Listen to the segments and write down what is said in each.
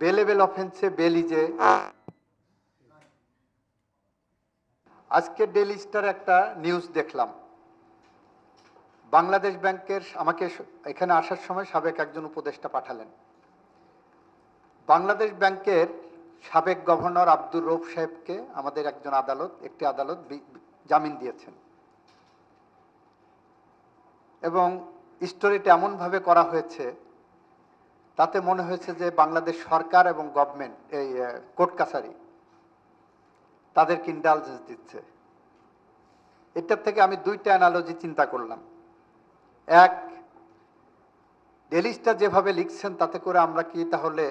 Bailable অফেন্সে বেলিজে আজকে daily star একটা news দেখলাম। বাংলাদেশ ব্যাংকের আমাকে এখানে আসার সময় সাবেক একজন উপদেষ্টা পাঠালেন। বাংলাদেশ ব্যাংকের সাবেক গভর্নর আব্দুর রউফ সাহেবকে আমাদের একটি আদালত জামিন দিয়েছেন এবং স্টোরিটা এমনভাবে করা হয়েছে তাতে মনে হয়েছে যে বাংলাদেশ সরকার এবং গভর্নমেন্ট এই কোর্ট কাছারি তাদেরকে ইন্ডালজেন্স দিচ্ছে। এটার থেকে আমি দুইটা অ্যানালজি চিন্তা করলাম। এক, ডেইলি স্টার যেভাবে লিখছেন তাতে করে আমরা কি তাহলে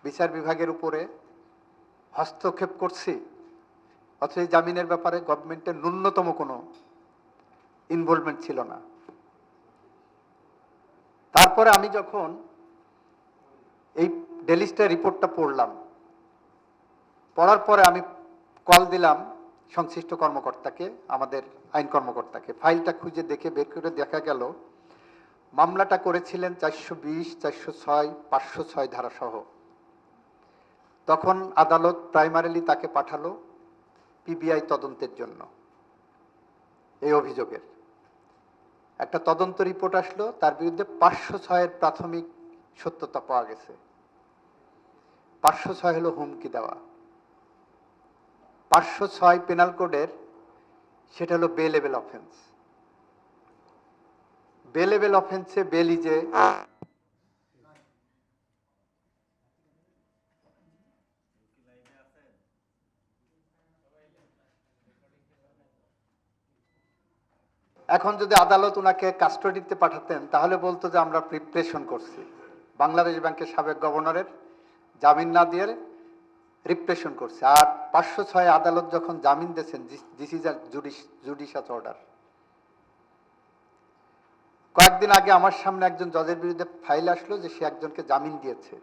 বিচার বিভাগের উপরে হস্তক্ষেপ করছি, অথচ এই জামিনের ব্যাপারে গভর্নমেন্টের ন্যূনতম কোনো ইনভলভমেন্ট ছিল না। তারপরে আমি যখন এই ডেইলি স্টার রিপোর্টটা পড়লাম, পড়ার পরে আমি কল দিলাম সংশ্লিষ্ট কর্মকর্তাকে, আমাদের আইন কর্মকর্তাকে। ফাইলটা খুঁজে দেখে বের করে দেখা গেল মামলাটা করেছিলেন 420, 406, 506 ধারা সহ। তখন আদালত প্রাইমারিলি তাকে পাঠালো পিবিআই তদন্তের জন্য। এই অভিযোগের একটা তদন্ত রিপোর্ট আসলো, তার বিরুদ্ধে 506-এর প্রাথমিক সত্যতা পাওয়া গেছে। 506 হলো হুমকি দেওয়া। 506 পেনাল কোডের সেটা হলো বেলেবেল অফেন্স। বেলেবেল অফেন্সে বেলিজে এখন যদি আদালত ওনাকে কাস্টডিতে পাঠাতেন তাহলে বলতো যে আমরা প্রিপারেশন করছি। বাংলাদেশ ব্যাংকের সাবেক গভর্নরের জামিন না দিয়ে রিপ্রেশন করছে। আর 506 আদালত যখন জামিন দিয়েছেন, this is a judicial order. কয়েকদিন আগে আমার সামনে একজন জজের বিরুদ্ধে ফাইল আসলো যে সে একজনকে জামিন দিয়েছে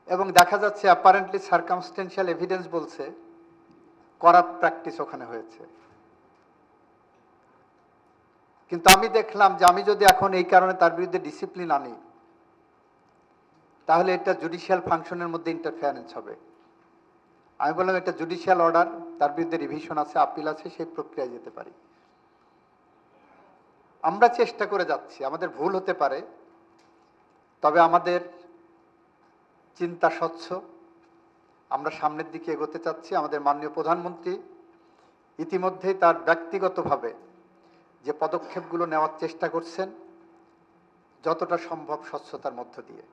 এবং দেখা যাচ্ছে অ্যাপারেন্টলি সার্কামস্টেন্সিয়াল এভিডেন্স বলছে করাপ্ট প্র্যাকটিস ওখানে হয়েছে। কিন্তু আমি দেখলাম যে আমি যদি এখন এই কারণে তার বিরুদ্ধে ডিসিপ্লিন আনি তাহলে এটা জুডিশিয়াল ফাংশনের মধ্যে ইন্টারফেয়ারেন্স হবে। আমি বললাম এটা জুডিশিয়াল অর্ডার, তার বিরুদ্ধে রিভিশন আছে, আপিল আছে, সেই প্রক্রিয়ায় যেতে পারি। আমরা চেষ্টা করে যাচ্ছি, আমাদের ভুল হতে পারে, তবে আমাদের চিন্তা স্বচ্ছ, আমরা সামনের দিকে এগোতে চাচ্ছি। আমাদের মাননীয় প্রধানমন্ত্রী ইতিমধ্যেই তার ব্যক্তিগতভাবে যে পদক্ষেপগুলো নেওয়ার চেষ্টা করছেন যতটা সম্ভব স্বচ্ছতার মধ্য দিয়ে।